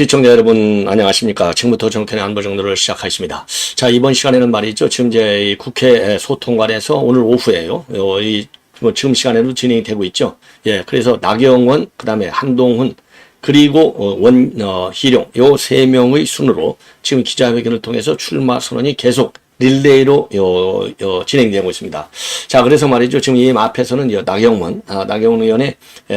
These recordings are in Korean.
시청자 여러분 안녕하십니까. 지금부터 정권의 안보 정도를 시작하겠습니다. 자, 이번 시간에는 말이죠. 지금 이제 국회 소통관에서 오늘 오후에요. 지금 시간에도 진행이 되고 있죠. 예, 그래서 나경원, 그 다음에 한동훈, 그리고 원희룡 요 세 명의 순으로 지금 기자회견을 통해서 출마 선언이 계속 릴레이로 진행되고 있습니다. 자, 그래서 말이죠. 지금 이 앞에서는 나경원 의원의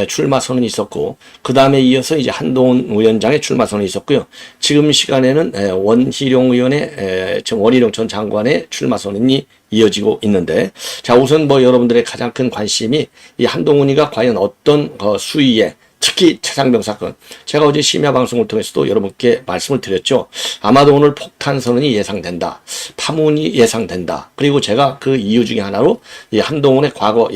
출마 선언이 있었고, 그 다음에 이어서 이제 한동훈 위원장의 출마 선언이 있었고요. 지금 시간에는 원희룡 의원의, 원희룡 전 장관의 출마 선언이 이어지고 있는데, 자, 우선 여러분들의 가장 큰 관심이 이 한동훈이가 과연 어떤 수위에, 특히 최상병 사건, 제가 어제 심야 방송을 통해서도 여러분께 말씀을 드렸죠. 아마도 오늘 폭탄 선언이 예상된다. 파문이 예상된다. 그리고 제가 그 이유 중에 하나로 이 한동훈의 과거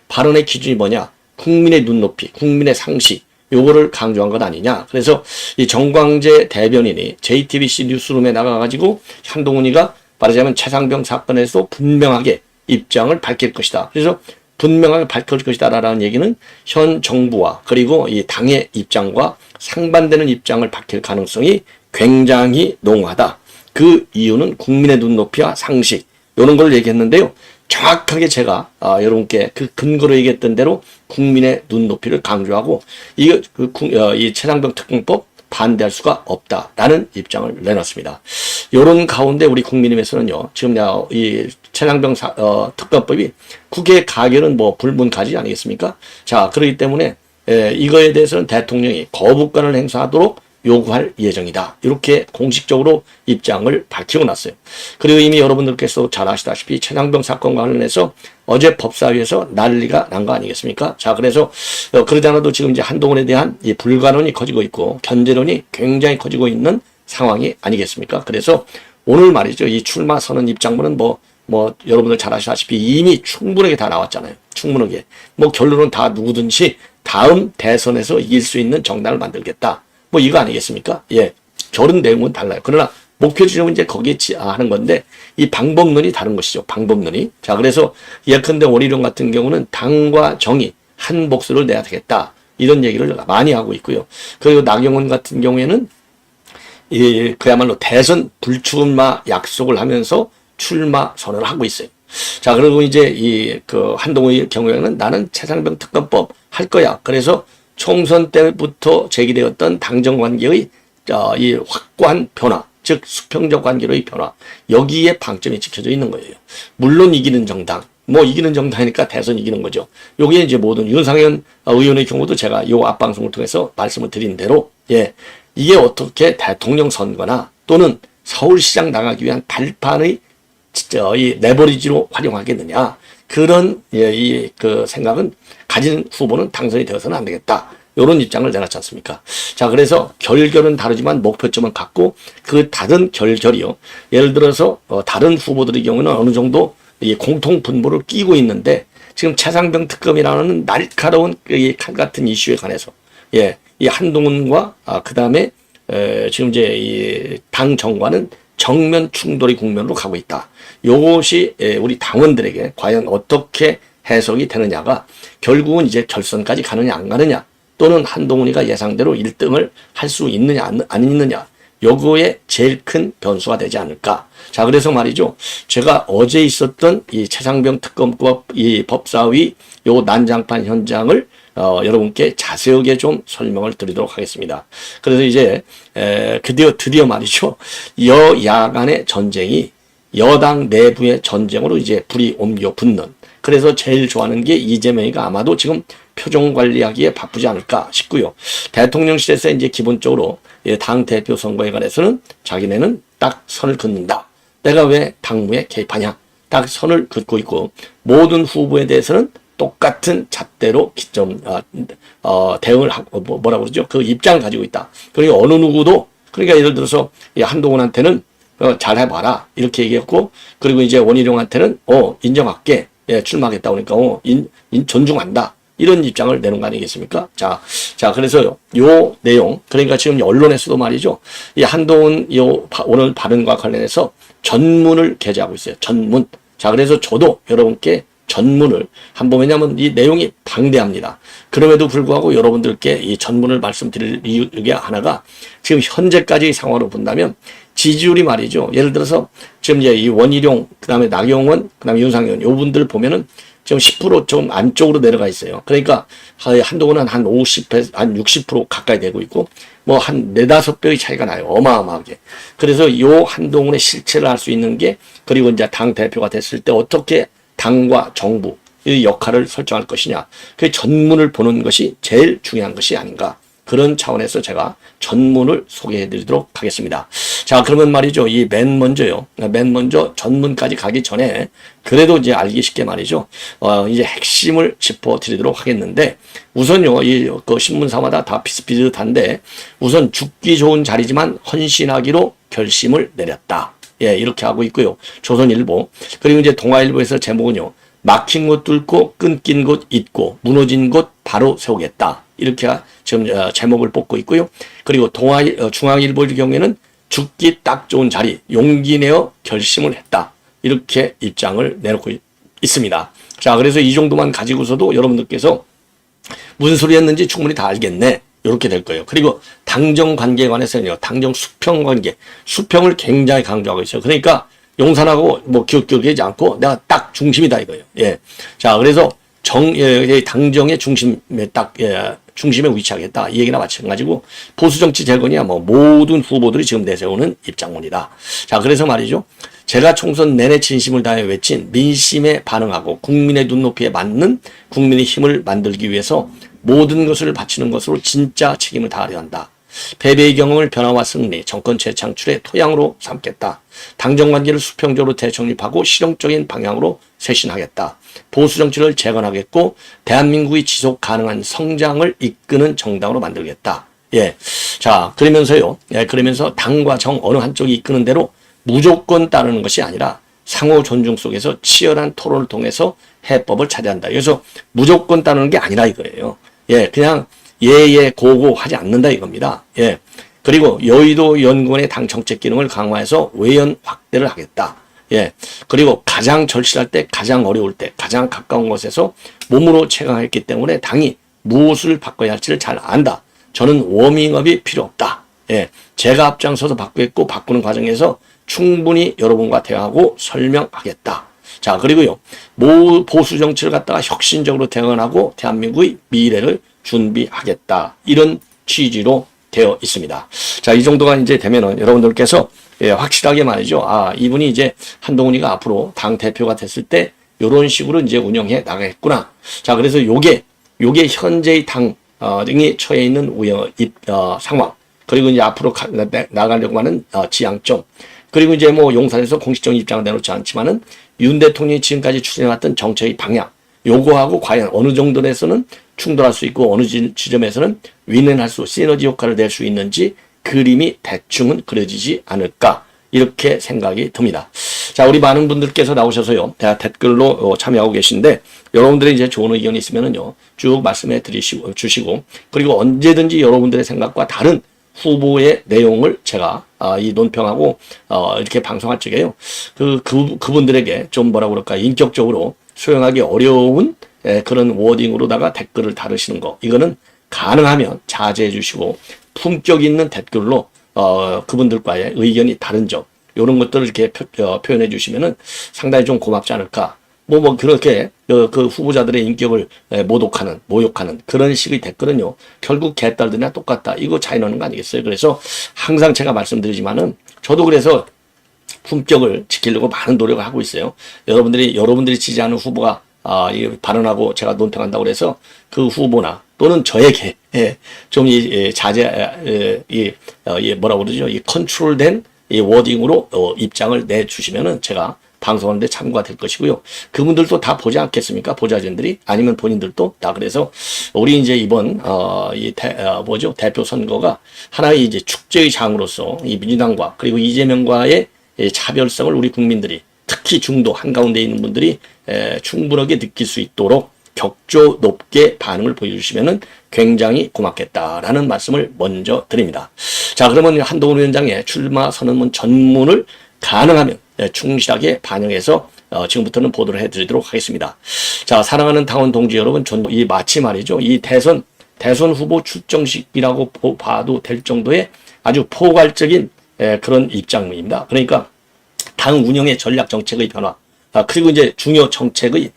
발언의 기준이 뭐냐? 국민의 눈높이, 국민의 상식, 요거를 강조한 것 아니냐. 그래서 이 정광재 대변인이 JTBC 뉴스룸에 나가가지고 한동훈이가 말하자면 최상병 사건에서 분명하게 입장을 밝힐 것이다. 그래서 분명하게 밝힐 것이다 라는 얘기는 현 정부와 그리고 이 당의 입장과 상반되는 입장을 밝힐 가능성이 굉장히 농후하다. 그 이유는 국민의 눈높이와 상식, 이런 걸 얘기했는데요. 정확하게 제가 여러분께 그 근거로 얘기했던 대로 국민의 눈높이를 강조하고 이 최상병 특검법 반대할 수가 없다라는 입장을 내놨습니다. 이런 가운데 우리 국민의힘에서는요, 지금 이 최상병 특검법이 국회 가결은 불문가지 아니겠습니까? 자, 그렇기 때문에 이거에 대해서는 대통령이 거부권을 행사하도록 요구할 예정이다. 이렇게 공식적으로 입장을 밝히고 났어요. 그리고 이미 여러분들께서 잘 아시다시피 최상병 사건과 관련해서 어제 법사위에서 난리가 난 거 아니겠습니까? 자, 그래서 그러지 않아도 지금 이제 한동훈에 대한 이 불가론이 커지고 있고 견제론이 굉장히 커지고 있는 상황이 아니겠습니까? 그래서 오늘 말이죠. 이 출마 선언 입장문은 여러분들 잘 아시다시피 이미 충분하게 다 나왔잖아요. 충분하게. 결론은 다 누구든지 다음 대선에서 이길 수 있는 정당을 만들겠다. 이거 아니겠습니까? 예. 결은 내용은 달라요. 그러나 목표 지점은 이제 거기에 하는 건데 이 방법론이 다른 것이죠. 방법론이. 자, 그래서 예컨대 원희룡 같은 경우는 당과 정의 한 목소리를 내야 되겠다. 이런 얘기를 많이 하고 있고요. 그리고 나경원 같은 경우에는 그야말로 대선 불출마 약속을 하면서 출마 선언을 하고 있어요. 자, 그리고 이제 한동훈의 경우에는 나는 최상병 특검법 할 거야. 그래서 총선 때부터 제기되었던 당정 관계의 이 확고한 변화, 즉 수평적 관계로의 변화, 여기에 방점이 찍혀져 있는 거예요. 물론 이기는 정당, 이기는 정당이니까 대선 이기는 거죠. 여기에 이제 모든 윤상현 의원의 경우도 제가 요 앞방송을 통해서 말씀을 드린 대로, 예, 이게 어떻게 대통령 선거나 또는 서울시장 나가기 위한 발판의 이 레버리지로 활용하겠느냐, 그런 그 생각은 가진 후보는 당선이 되어서는 안 되겠다. 이런 입장을 내놨지 않습니까? 자, 그래서 결결은 다르지만 목표점은 같고 그 다른 결결이요. 예를 들어서 다른 후보들의 경우는 어느 정도 공통 분모를 끼고 있는데 지금 최상병 특검이라는 날카로운 이 칼 같은 이슈에 관해서 이 한동훈과 그 다음에 지금 이제 이 당 정과는 정면 충돌의 국면으로 가고 있다. 요것이 우리 당원들에게 과연 어떻게 해석이 되느냐가 결국은 이제 결선까지 가느냐 안 가느냐, 또는 한동훈이가 예상대로 1등을 할 수 있느냐 안 있느냐, 요거에 제일 큰 변수가 되지 않을까. 자, 그래서 말이죠. 제가 어제 있었던 이 최상병 특검법 이 법사위 요 난장판 현장을 여러분께 자세하게 좀 설명을 드리도록 하겠습니다. 그래서 이제 드디어 말이죠. 여야 간의 전쟁이 여당 내부의 전쟁으로 이제 불이 옮겨 붙는, 그래서 제일 좋아하는 게 이재명이가 아마도 지금 표정 관리하기에 바쁘지 않을까 싶고요. 대통령실에서 이제 기본적으로 당 대표 선거에 관해서는 자기네는 딱 선을 긋는다. 내가 왜 당무에 개입하냐. 딱 선을 긋고 있고, 모든 후보에 대해서는 똑같은 잣대로 대응을 하고, 뭐라고 그러죠? 그 입장을 가지고 있다. 그리고 어느 누구도, 그러니까 예를 들어서 한동훈한테는 잘 해봐라. 이렇게 얘기했고, 그리고 이제 원희룡한테는 인정할게. 예, 출마하겠다. 그러니까 존중한다. 이런 입장을 내는 거 아니겠습니까? 자, 그래서 요 내용, 그러니까 지금 언론에서도 말이죠. 이 한동훈 오늘 발언과 관련해서 전문을 게재하고 있어요. 전문. 자, 그래서 저도 여러분께 전문을 한번, 왜냐하면 이 내용이 방대합니다. 그럼에도 불구하고 여러분들께 이 전문을 말씀드릴 이유 중에 하나가 지금 현재까지 상황으로 본다면 지지율이 말이죠. 예를 들어서 지금 이제 이 원희룡, 그 다음에 나경원, 그 다음에 윤상현, 요 분들 보면은 지금 10% 좀 안쪽으로 내려가 있어요. 그러니까 한동훈은 한 50%, 한 60% 가까이 되고 있고, 뭐 한 4-5배의 차이가 나요. 어마어마하게. 그래서 요 한동훈의 실체를 알 수 있는 게, 그리고 이제 당 대표가 됐을 때 어떻게 당과 정부, 이 역할을 설정할 것이냐. 그 전문을 보는 것이 제일 중요한 것이 아닌가. 그런 차원에서 제가 전문을 소개해 드리도록 하겠습니다. 자, 그러면 말이죠. 이 맨 먼저 전문까지 가기 전에 그래도 이제 알기 쉽게 말이죠. 이제 핵심을 짚어 드리도록 하겠는데, 우선요, 그 신문사마다 다 비슷비슷한데, 우선 죽기 좋은 자리지만 헌신하기로 결심을 내렸다. 예, 이렇게 하고 있고요. 조선일보. 그리고 이제 동아일보에서 제목은요, 막힌 곳 뚫고 끊긴 곳 잇고 무너진 곳 바로 세우겠다. 이렇게 지금 제목을 뽑고 있고요. 그리고 중앙일보의 경우에는 죽기 딱 좋은 자리, 용기 내어 결심을 했다. 이렇게 입장을 내놓고 있습니다. 자, 그래서 이 정도만 가지고서도 여러분들께서 무슨 소리 했는지 충분히 다 알겠네. 이렇게 될 거예요. 그리고 당정 관계에 관해서는요, 당정 수평 관계, 수평을 굉장히 강조하고 있어요. 그러니까 용산하고 뭐 기웃기웃하지 않고 내가 딱 중심이다 이거예요. 예. 자, 그래서 당정의 중심에 딱, 중심에 위치하겠다. 이 얘기나 마찬가지고, 보수정치 재건이야 뭐 모든 후보들이 지금 내세우는 입장문이다. 자, 그래서 말이죠. 제가 총선 내내 진심을 다해 외친 민심에 반응하고 국민의 눈높이에 맞는 국민의 힘을 만들기 위해서 모든 것을 바치는 것으로 진짜 책임을 다하려 한다. 패배의 경험을 변화와 승리, 정권 재창출의 토양으로 삼겠다. 당정관계를 수평적으로 재정립하고 실용적인 방향으로 쇄신하겠다. 보수정치를 재건하겠고 대한민국이 지속 가능한 성장을 이끄는 정당으로 만들겠다. 예. 자, 그러면서요. 예, 그러면서 당과 정 어느 한쪽이 이끄는 대로 무조건 따르는 것이 아니라 상호 존중 속에서 치열한 토론을 통해서 해법을 찾아야 한다. 그래서 무조건 따르는 게 아니라 이거예요. 예, 그냥 고고 하지 않는다 이겁니다. 예. 그리고 여의도 연구원의 당 정책 기능을 강화해서 외연 확대를 하겠다. 예. 그리고 가장 절실할 때, 가장 어려울 때, 가장 가까운 곳에서 몸으로 체감했기 때문에 당이 무엇을 바꿔야 할지를 잘 안다. 저는 워밍업이 필요 없다. 예. 제가 앞장서서 바꾸겠고 바꾸는 과정에서 충분히 여러분과 대화하고 설명하겠다. 자, 그리고요. 보수 정치를 갖다가 혁신적으로 대응하고 대한민국의 미래를 준비하겠다. 이런 취지로 되어 있습니다. 자, 이 정도가 이제 되면은 여러분들께서 확실하게 말이죠. 아, 이분이 이제 한동훈이가 앞으로 당 대표가 됐을 때 이런 식으로 이제 운영해 나가겠구나. 자, 그래서 요게 현재의 당이 처해 있는 상황. 그리고 이제 앞으로 나가려고 하는 지향점. 그리고 이제 뭐 용산에서 공식적인 입장을 내놓지 않지만은 윤 대통령이 지금까지 추진해왔던 정책의 방향. 요거하고 과연 어느 정도에서는 충돌할 수 있고 어느 지점에서는 윈윈할 시너지 효과를 낼 수 있는지 그림이 대충은 그려지지 않을까 이렇게 생각이 듭니다. 자, 우리 많은 분들께서 나오셔서요 댓글로 참여하고 계신데 여러분들의 이제 좋은 의견이 있으면은요 쭉 말씀해 주시고 그리고 언제든지 여러분들의 생각과 다른 후보의 내용을 제가 이 논평하고 이렇게 방송할 적에요 그분들에게 좀 뭐라 그럴까 인격적으로 수용하기 어려운 그런 워딩으로다가 댓글을 다루시는 거 이거는 가능하면 자제해 주시고 품격 있는 댓글로 그분들과의 의견이 다른 점 이런 것들을 이렇게 표현해 주시면은 상당히 좀 고맙지 않을까 뭐 그렇게 그 후보자들의 인격을 모욕하는 그런 식의 댓글은요 결국 개딸들이나 똑같다 이거 차이 나는 거 아니겠어요. 그래서 항상 제가 말씀드리지만은 저도 그래서 품격을 지키려고 많은 노력을 하고 있어요. 여러분들이 지지하는 후보가 발언하고 제가 논평한다고 그래서 그 후보나 또는 저에게 좀 뭐라고 그러죠? 이 컨트롤된 이 워딩으로 입장을 내주시면은 제가 방송하는데 참고가 될 것이고요. 그분들도 다 보지 않겠습니까? 보좌진들이 아니면 본인들도 다 그래서 우리 이제 이번 대표 선거가 하나의 이제 축제의 장으로서 이 민주당과 그리고 이재명과의 차별성을 우리 국민들이 특히 중도 한가운데 있는 분들이 충분하게 느낄 수 있도록 격조 높게 반응을 보여주시면은 굉장히 고맙겠다라는 말씀을 먼저 드립니다. 자, 그러면 한동훈 위원장의 출마 선언문 전문을 가능하면 충실하게 반영해서 지금부터는 보도를 해드리도록 하겠습니다. 자, 사랑하는 당원 동지 여러분, 이 마치 말이죠. 이 대선 후보 출정식이라고 봐도 될 정도의 아주 포괄적인 그런 입장문입니다. 그러니까 당 운영의 전략 정책의 변화, 그리고 이제 중요 정책의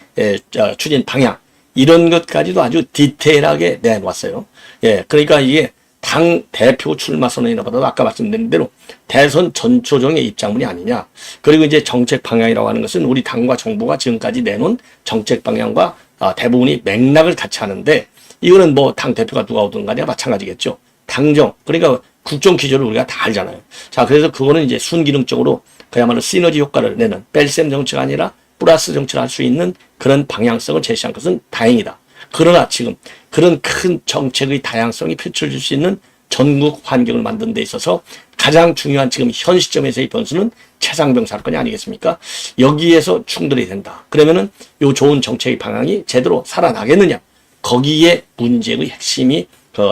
추진 방향, 이런 것까지도 아주 디테일하게 내놓았어요. 예, 그러니까 이게 당 대표 출마 선언이나 보다도 아까 말씀드린 대로 대선 전초정의 입장문이 아니냐. 그리고 이제 정책 방향이라고 하는 것은 우리 당과 정부가 지금까지 내놓은 정책 방향과 대부분이 맥락을 같이 하는데, 이거는 뭐 당 대표가 누가 오든 간에 마찬가지겠죠. 당정, 그러니까 국정 기조를 우리가 다 알잖아요. 자, 그래서 그거는 이제 순기능적으로 그야말로 시너지 효과를 내는 뺄셈 정치가 아니라 플러스 정치를 할 수 있는 그런 방향성을 제시한 것은 다행이다. 그러나 지금 그런 큰 정책의 다양성이 펼쳐질 수 있는 전국 환경을 만드는 데 있어서 가장 중요한 지금 현 시점에서의 변수는 최상병 사건이 아니겠습니까? 여기에서 충돌이 된다. 그러면은 요 좋은 정책의 방향이 제대로 살아나겠느냐? 거기에 문제의 핵심이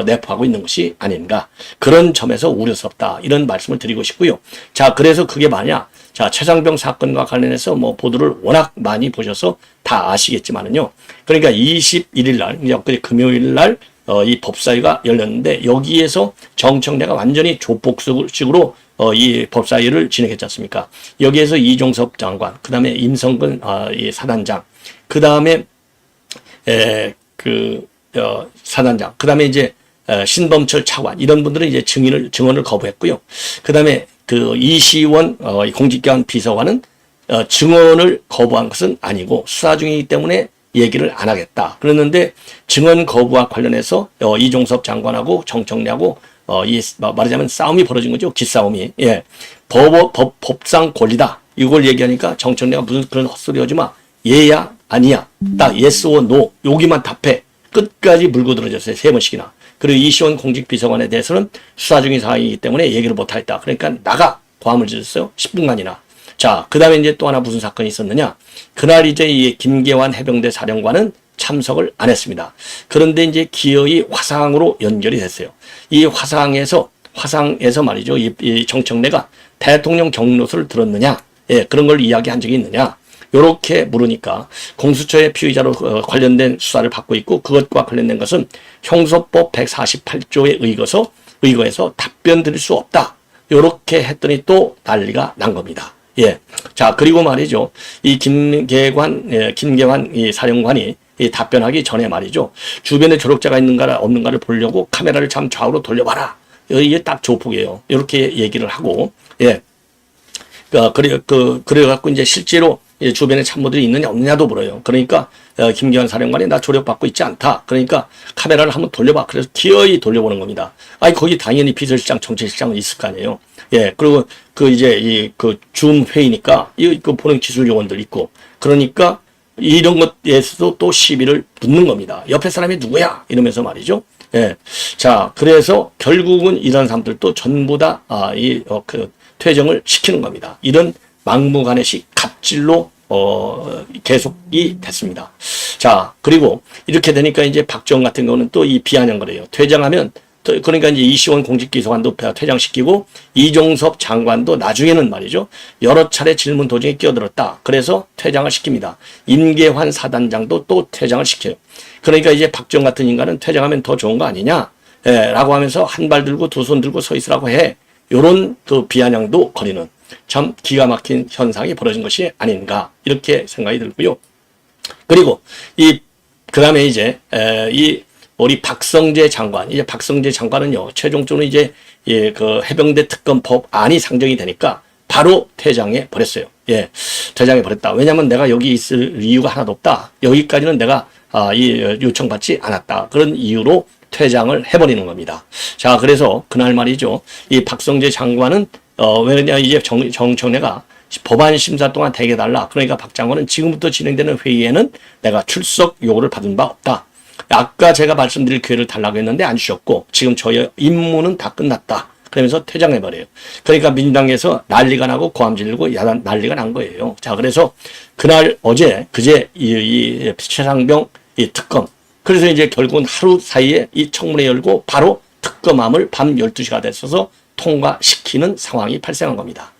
내포하고 있는 것이 아닌가. 그런 점에서 우려스럽다. 이런 말씀을 드리고 싶고요. 자, 그래서 그게 뭐냐? 자, 최상병 사건과 관련해서 뭐 보도를 워낙 많이 보셔서 다 아시겠지만은요. 그러니까 21일 날, 이제 금요일 날, 이 법사위가 열렸는데, 여기에서 정청래가 완전히 조폭식으로 이 법사위를 진행했지 않습니까? 여기에서 이종섭 장관, 그 다음에 임성근 이 사단장, 그 다음에 사단장, 그 다음에 이제 신범철 차관, 이런 분들은 이제 증언을 거부했고요. 그 다음에 이시원 공직기관 비서관은 증언을 거부한 것은 아니고 수사 중이기 때문에 얘기를 안 하겠다. 그랬는데 증언 거부와 관련해서 이종섭 장관하고 정청래하고 말하자면 싸움이 벌어진 거죠. 기싸움이. 예. 법상 권리다. 이걸 얘기하니까 정청래가 무슨 그런 헛소리 하지 마. 예야 아니야. 딱 yes or no. 여기만 답해. 끝까지 물고 들어졌어요. 3번씩이나. 그리고 이시원 공직비서관에 대해서는 수사 중인 상황이기 때문에 얘기를 못하겠다. 그러니까 나가. 고함을 질렀어요. 10분간이나. 자, 그 다음에 이제 또 하나 무슨 사건이 있었느냐. 그날 이제 이 김계환 해병대 사령관은 참석을 안 했습니다. 그런데 이제 기어이 화상으로 연결이 됐어요. 이 화상에서 말이죠. 이 정청래가 대통령 경로서를 들었느냐. 예, 그런 걸 이야기한 적이 있느냐. 요렇게 물으니까 공수처의 피의자로 관련된 수사를 받고 있고, 그것과 관련된 것은 형소법 148조에 의거해서 답변 드릴 수 없다. 요렇게 했더니 또 난리가 난 겁니다. 예. 자, 그리고 말이죠. 이 김계환 이 사령관이 이 답변하기 전에 말이죠. 주변에 조력자가 있는가 없는가를 보려고 카메라를 참 좌우로 돌려봐라. 이게 딱 조폭이에요. 이렇게 얘기를 하고, 예. 그래갖고 이제 실제로 주변에 참모들이 있느냐 없느냐도 물어요. 그러니까 김계환 사령관이 나 조력받고 있지 않다. 그러니까 카메라를 한번 돌려봐. 그래서 기어이 돌려보는 겁니다. 아니 거기 당연히 비서실장, 정책실장은 있을 거 아니에요. 예, 그리고 이제 줌 회의니까 보는 기술 요원들 있고, 그러니까 이런 것에서도 또 시비를 붙는 겁니다. 옆에 사람이 누구야? 이러면서 말이죠. 예, 자, 그래서 결국은 이런 사람들도 전부 다 퇴정을 시키는 겁니다. 이런 막무가내식 갑질로 계속이 됐습니다. 자, 그리고 이렇게 되니까 이제 박지원 같은 경우는 또 이 비아냥 거래요. 퇴장하면 그러니까 이제 이시원 공직비서관도 퇴장시키고 이종섭 장관도 나중에는 말이죠. 여러 차례 질문 도중에 끼어들었다. 그래서 퇴장을 시킵니다. 임계환 사단장도 또 퇴장을 시켜요. 그러니까 이제 박지원 같은 인간은 퇴장하면 더 좋은 거 아니냐? 예, 라고 하면서 한 발 들고 두 손 들고 서 있으라고 해. 요런 비아냥도 거리는 참 기가 막힌 현상이 벌어진 것이 아닌가, 이렇게 생각이 들고요. 그리고 그 다음에 이제 우리 박성재 장관, 이제 박성재 장관은요, 최종적으로 이제 해병대 특검법 안이 상정이 되니까 바로 퇴장해 버렸어요. 예, 퇴장해 버렸다. 왜냐면 내가 여기 있을 이유가 하나도 없다. 여기까지는 내가 요청받지 않았다. 그런 이유로 퇴장을 해버리는 겁니다. 자, 그래서 그날 말이죠. 이 박성재 장관은 왜냐 이제 정청래가 법안 심사 동안 대기해달라. 그러니까 박 장관은 지금부터 진행되는 회의에는 내가 출석 요구를 받은 바 없다. 아까 제가 말씀드릴 기회를 달라고 했는데 안 주셨고, 지금 저의 임무는 다 끝났다. 그러면서 퇴장해버려요. 그러니까 민주당에서 난리가 나고 고함 지르고 난리가 난 거예요. 자, 그래서 그날 그제 이 최상병 이 특검, 그래서 이제 결국은 하루 사이에 이 청문회 열고 바로 특검함을 밤 12시가 됐어서 통과시키는 상황이 발생한 겁니다.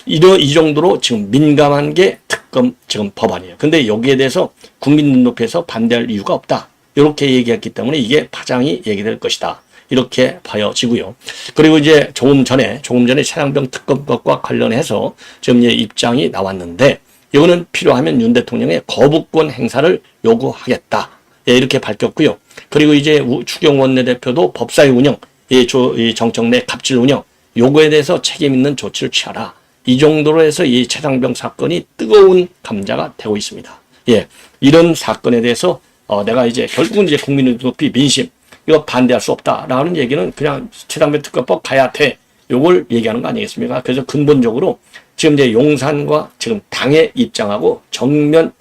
이 정도로 지금 민감한 게 특검 지금 법안이에요. 근데 여기에 대해서 국민 눈높이에서 반대할 이유가 없다. 이렇게 얘기했기 때문에 이게 파장이 얘기될 것이다. 이렇게 봐여지고요. 그리고 이제 조금 전에 차량병 특검법과 관련해서 지금 이제 입장이 나왔는데 이거는 필요하면 윤 대통령의 거부권 행사를 요구하겠다. 예, 이렇게 밝혔고요. 그리고 이제 추경 원내대표도 법사위 운영, 이 정청 내 갑질 운영, 요거에 대해서 책임 있는 조치를 취하라. 이 정도로 해서 이 차량병 사건이 뜨거운 감자가 되고 있습니다. 예, 이런 사건에 대해서 내가 이제 결국은 이제 국민의 눈높이 민심 이거 반대할 수 없다라는 얘기는 그냥 차량병 특검법 가야 돼. 요걸 얘기하는 거 아니겠습니까? 그래서 근본적으로 지금 이제 용산과 지금 당의 입장하고 정면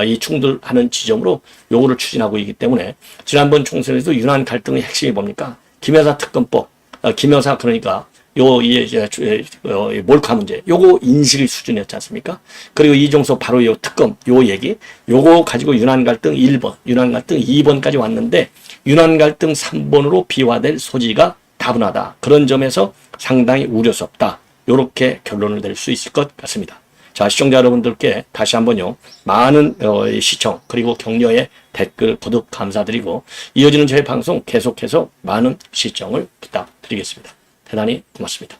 이 충돌하는 지점으로 요거를 추진하고 있기 때문에 지난번 총선에서 윤한 갈등의 핵심이 뭡니까? 김여사 특검법, 김여사 그러니까 몰카 문제, 요거 인식의 수준이었지 않습니까? 그리고 이종석 바로 요 특검, 요 얘기, 요거 가지고 윤한 갈등 1번, 윤한 갈등 2번까지 왔는데 윤한 갈등 3번으로 비화될 소지가 다분하다. 그런 점에서 상당히 우려스럽다. 요렇게 결론을 낼 수 있을 것 같습니다. 자, 시청자 여러분들께 다시 한번요, 많은 시청 그리고 격려의 댓글 구독 감사드리고 이어지는 저희 방송 계속해서 많은 시청을 부탁드리겠습니다. 대단히 고맙습니다.